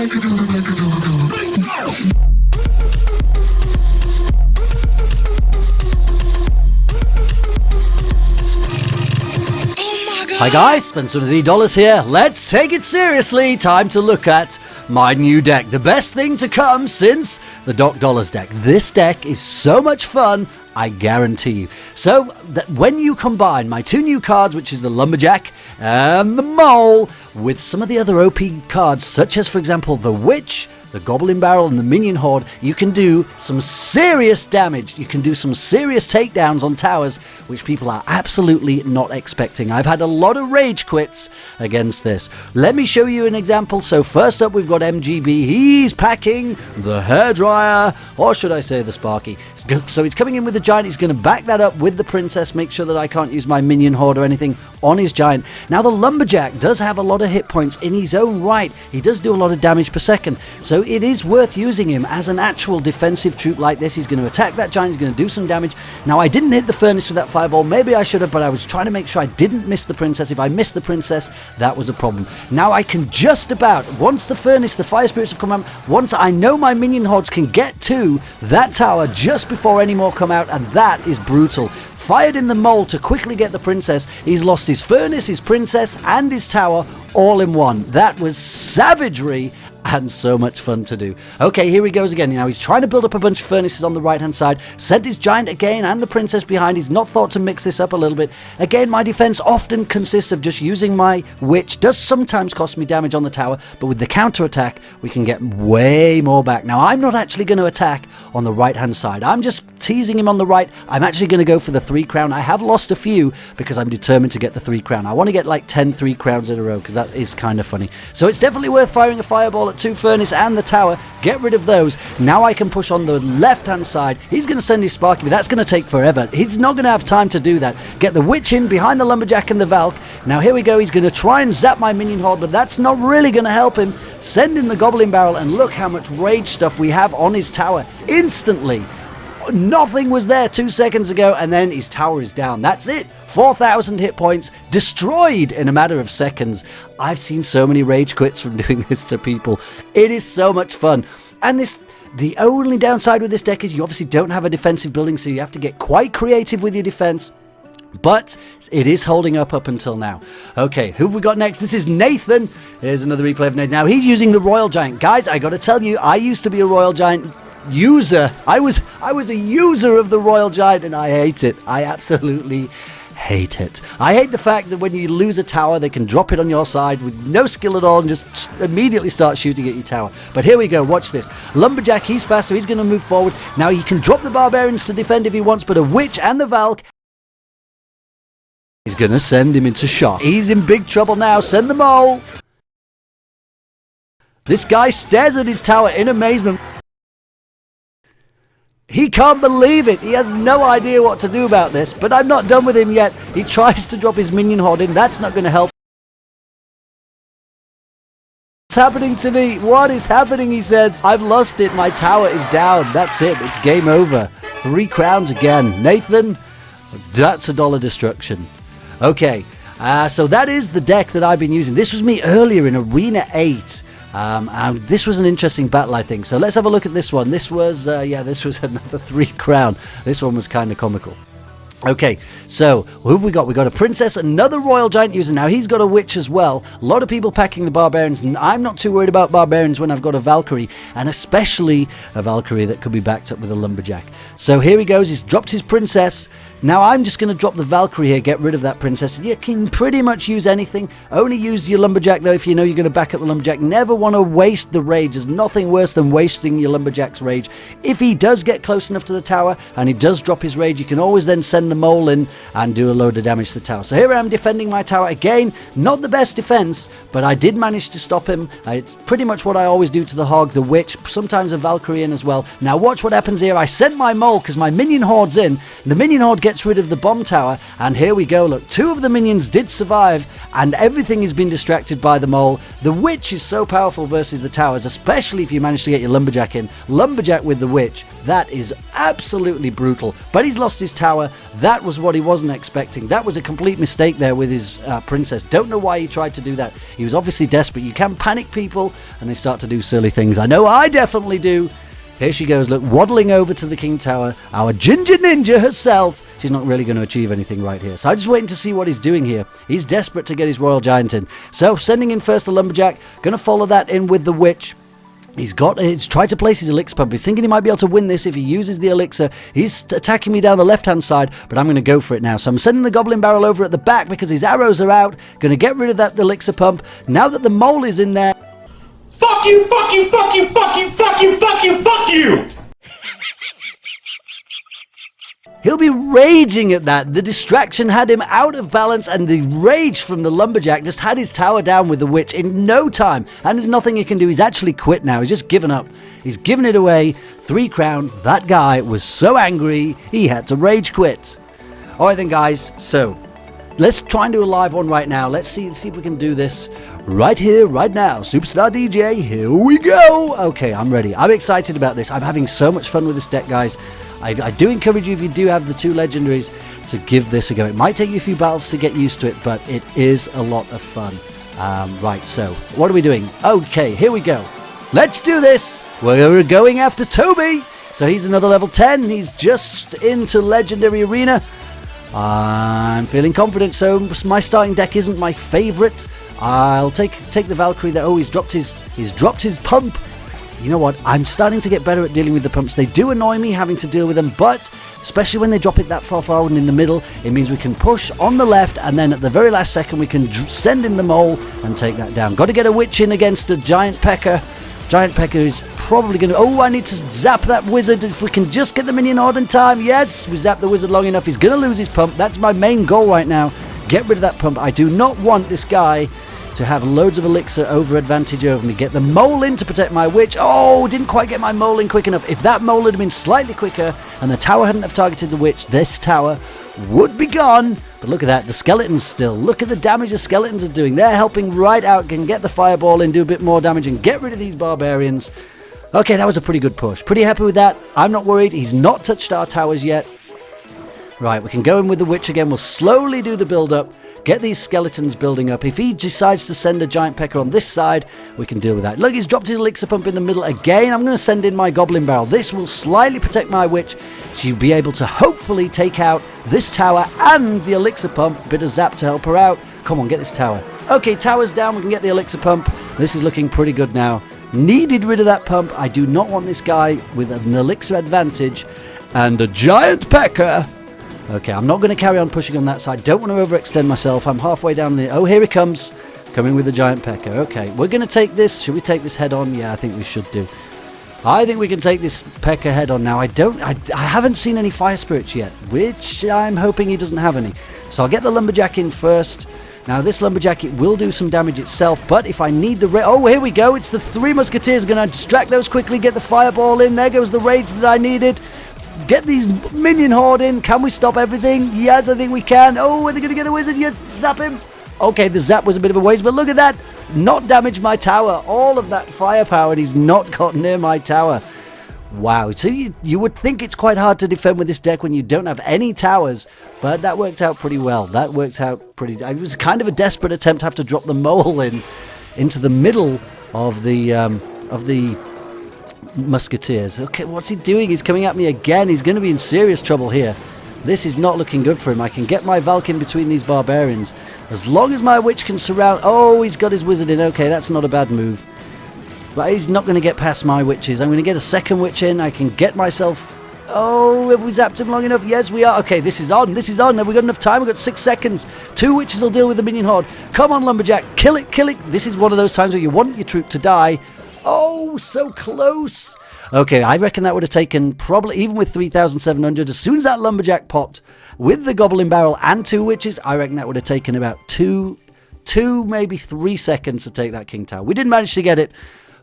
Hi guys, Spencer with the Dollars here. Let's take it seriously. Time to look at my new deck. The best thing to come since the Doc Dollars deck. This deck is so much fun, I guarantee you. So, that when you combine my two new cards, which is the Lumberjack and the Mole, with some of the other OP cards, such as, for example, the Witch, the Goblin Barrel, and the Minion Horde, you can do some serious damage. You can do some serious takedowns on towers, which people are absolutely not expecting. I've had a lot of rage quits against this. Let me show you an example. So first up, we've got MGB. He's packing the Hairdryer, or should I say the Sparky. So he's coming in with the Giant. He's going to back that up with the Princess, make sure that I can't use my Minion Horde or anything on his Giant. Now, the Lumberjack does have a lot of hit points in his own right. He does do a lot of damage per second. So it is worth using him as an actual defensive troop like this. He's going to attack that Giant. He's going to do some damage. Now, I didn't hit the Furnace with that Fireball. Maybe I should have, but I was trying to make sure I didn't miss the Princess. If I missed the Princess, that was a problem. Now, I can just about, once the Furnace, the Fire Spirits have come out, once I know my Minion Hordes can get to that tower just before any more come out, and that is brutal. Fired in the Mole to quickly get the Princess. He's lost his Furnace, his Princess, and his tower all in one. That was savagery and so much fun to do. Okay, here he goes again. Now he's trying to build up a bunch of Furnaces on the right hand side. Sent his Giant again and the Princess behind. He's not thought to mix this up a little bit. Again, my defense often consists of just using my Witch. Does sometimes cost me damage on the tower, but with the counter attack we can get way more back. Now I'm not actually going to attack on the right hand side. I'm just teasing him on the right. I'm actually going to go for the 3 crown. I have lost a few because I'm determined to get the 3 crown. I want to get like 10 3 crowns in a row because that is kind of funny. So it's definitely worth firing a Fireball at 2 Furnace and the tower. Get rid of those. Now I can push on the left hand side. He's going to send his Sparky, but that's going to take forever. He's not going to have time to do that. Get the Witch in behind the Lumberjack and the Valk. Now here we go. He's going to try and zap my Minion Horde, but that's not really going to help him. Send in the Goblin Barrel, and look how much rage stuff we have on his tower instantly. Nothing was there 2 seconds ago, and then his tower is down. That's it. 4,000 hit points destroyed in a matter of seconds. I've seen so many rage quits from doing this to people. It is so much fun. And the only downside with this deck is you obviously don't have a defensive building, so you have to get quite creative with your defense. But it is holding up until now. Okay, who have we got next? This is Nathan. Here's another replay of Nathan. Now he's using the Royal Giant. Guys, I got to tell you, I used to be a Royal Giant user. I was a user of the Royal Giant, and I hate it. I absolutely hate it. I hate the fact that when you lose a tower, they can drop it on your side with no skill at all and just immediately start shooting at your tower. But here we go. Watch this. Lumberjack, he's faster. He's going to move forward. Now he can drop the Barbarians to defend if he wants, but a Witch and the Valk, he's going to send him into shock. He's in big trouble now. Send the Mole. This guy stares at his tower in amazement. He can't believe it. He has no idea what to do about this, but I'm not done with him yet. He tries to drop his Minion Horde in. That's not going to help. What's happening to me? What is happening? He says. I've lost it. My tower is down. That's it. It's game over. 3 crowns again. Nathan, that's a dollar destruction. Okay, so that is the deck that I've been using. This was me earlier in Arena 8. This was an interesting battle, I think. So let's have a look at this one. This was, this was another 3 crown. This one was kind of comical. Okay, so who have we got? We got a Princess, another Royal Giant user. Now he's got a Witch as well. A lot of people packing the Barbarians, and I'm not too worried about Barbarians when I've got a Valkyrie, and especially a Valkyrie that could be backed up with a Lumberjack. So here he goes. He's dropped his Princess. Now I'm just going to drop the Valkyrie here, get rid of that Princess. You can pretty much use anything. Only use your Lumberjack though if you know you're going to back up the Lumberjack. Never want to waste the rage. There's nothing worse than wasting your Lumberjack's rage. If he does get close enough to the tower and he does drop his rage, you can always then send the Mole in and do a load of damage to the tower. So here I am defending my tower. Again, not the best defense, but I did manage to stop him. It's pretty much what I always do to the Hog, the Witch, sometimes a Valkyrie in as well. Now watch what happens here. I sent my Mole because my Minion Horde's in. The Minion Horde gets gets rid of the bomb tower, and here we go. Look, 2 of the minions did survive, and everything has been distracted by the mole. The witch is so powerful versus the towers, especially if you manage to get your lumberjack in. Lumberjack with the witch, that is absolutely brutal. But he's lost his tower. That was what he wasn't expecting. That was a complete mistake there with his princess. Don't know why he tried to do that. He was obviously desperate. You can panic people, and they start to do silly things. I know I definitely do. Here she goes, look, waddling over to the king tower. Our ginger ninja herself. She's not really going to achieve anything right here. So I'm just waiting to see what he's doing here. He's desperate to get his royal giant in. So sending in first the lumberjack. Going to follow that in with the witch. He's tried to place his elixir pump. He's thinking he might be able to win this if he uses the elixir. He's attacking me down the left-hand side, but I'm going to go for it now. So I'm sending the goblin barrel over at the back because his arrows are out. Going to get rid of that elixir pump. Now that the mole is in there. Fuck you, fuck you, fuck you, fuck you, fuck you, fuck you, fuck you! He'll be raging at that. The distraction had him out of balance, and the rage from the lumberjack just had his tower down with the witch in no time. And there's nothing he can do. He's actually quit now. He's just given up. He's given it away. 3 crown. That guy was so angry, he had to rage quit. All right then, guys. So let's try and do a live one right now. Let's see if we can do this right here, right now. Superstar DJ, here we go. Okay, I'm ready. I'm excited about this. I'm having so much fun with this deck, guys. I do encourage you, if you do have the 2 legendaries, to give this a go. It might take you a few battles to get used to it, but it is a lot of fun. Right, so what are we doing? Okay, here we go. Let's do this. We're going after Toby. So he's another level 10. He's just into Legendary Arena. I'm feeling confident, so my starting deck isn't my favorite. I'll take the Valkyrie there. Oh, he's dropped his pump. You know what? I'm starting to get better at dealing with the pumps. They do annoy me having to deal with them, but especially when they drop it that far forward in the middle, it means we can push on the left, and then at the very last second we can send in the mole and take that down. Got to get a witch in against a giant pecker. Giant pecker is probably going to... Oh, I need to zap that wizard. If we can just get the minion horde in time. Yes, we zap the wizard long enough. He's going to lose his pump. That's my main goal right now. Get rid of that pump. I do not want this guy to have loads of elixir over advantage over me. Get the mole in to protect my witch. Oh, didn't quite get my mole in quick enough. If that mole had been slightly quicker and the tower hadn't have targeted the witch, this tower would be gone. But look at that, the skeletons still. Look at the damage the skeletons are doing. They're helping right out. Can get the fireball in, do a bit more damage, and get rid of these barbarians. Okay, that was a pretty good push. Pretty happy with that. I'm not worried. He's not touched our towers yet. Right, we can go in with the witch again. We'll slowly do the build-up. Get these skeletons building up. If he decides to send a giant pecker on this side, we can deal with that. Look, he's dropped his elixir pump in the middle again. I'm going to send in my goblin barrel. This will slightly protect my witch. She'll be able to hopefully take out this tower and the elixir pump. Bit of zap to help her out. Come on, get this tower. Okay, tower's down. We can get the elixir pump. This is looking pretty good now. Needed rid of that pump. I do not want this guy with an elixir advantage and a giant pecker. Okay, I'm not going to carry on pushing on that side. Don't want to overextend myself. I'm halfway down the... Oh, here he comes. Coming with the giant pecker. Okay, we're going to take this. Should we take this head on? Yeah, I think we should do. I think we can take this pecker head on now. I haven't seen any fire spirits yet, which I'm hoping he doesn't have any. So I'll get the lumberjack in first. Now, this lumberjack, it will do some damage itself, but if I need the... Oh, here we go. It's the 3 musketeers. Going to distract those quickly. Get the fireball in. There goes the rage that I needed. Get these minion horde in. Can we stop everything? Yes, I think we can. Oh, are they going to get the wizard? Yes, zap him. Okay, the zap was a bit of a waste, but look at that. Not damaged my tower. All of that firepower, and he's not got near my tower. Wow. So you would think it's quite hard to defend with this deck when you don't have any towers, but that worked out pretty well. That worked out pretty... It was kind of a desperate attempt to have to drop the mole into the middle of the musketeers. Okay, what's he doing? He's coming at me again. He's going to be in serious trouble here. This is not looking good for him. I can get my Valk in between these barbarians. As long as my witch can surround... Oh, he's got his wizard in. Okay, that's not a bad move. But he's not going to get past my witches. I'm going to get a second witch in. I can get myself... Oh, have we zapped him long enough? Yes, we are. Okay, this is on. This is on. Have we got enough time? We've got 6 seconds. 2 witches will deal with the minion horde. Come on, lumberjack. Kill it, kill it. This is one of those times where you want your troop to die. Oh, so close. Okay, I reckon that would have taken probably, even with 3,700, as soon as that lumberjack popped with the goblin barrel and 2 witches, I reckon that would have taken about 2, maybe 3 seconds to take that king tower. We didn't manage to get it,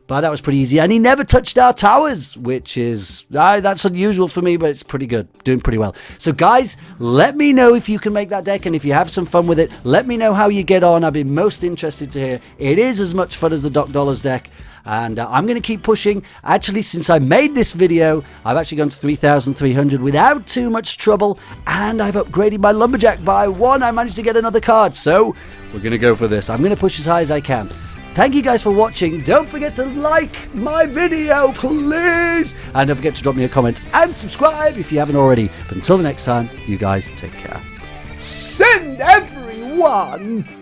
But that was pretty easy. And he never touched our towers, which is, that's unusual for me, but it's pretty good. Doing pretty well. So guys, let me know if you can make that deck. And if you have some fun with it, let me know how you get on. I'd be most interested to hear. It is as much fun as the Doc Dollars deck. And I'm going to keep pushing. Actually, since I made this video, I've actually gone to 3,300 without too much trouble. And I've upgraded my lumberjack by 1. I managed to get another card. So we're going to go for this. I'm going to push as high as I can. Thank you guys for watching. Don't forget to like my video, please. And don't forget to drop me a comment and subscribe if you haven't already. But until the next time, you guys take care. Send everyone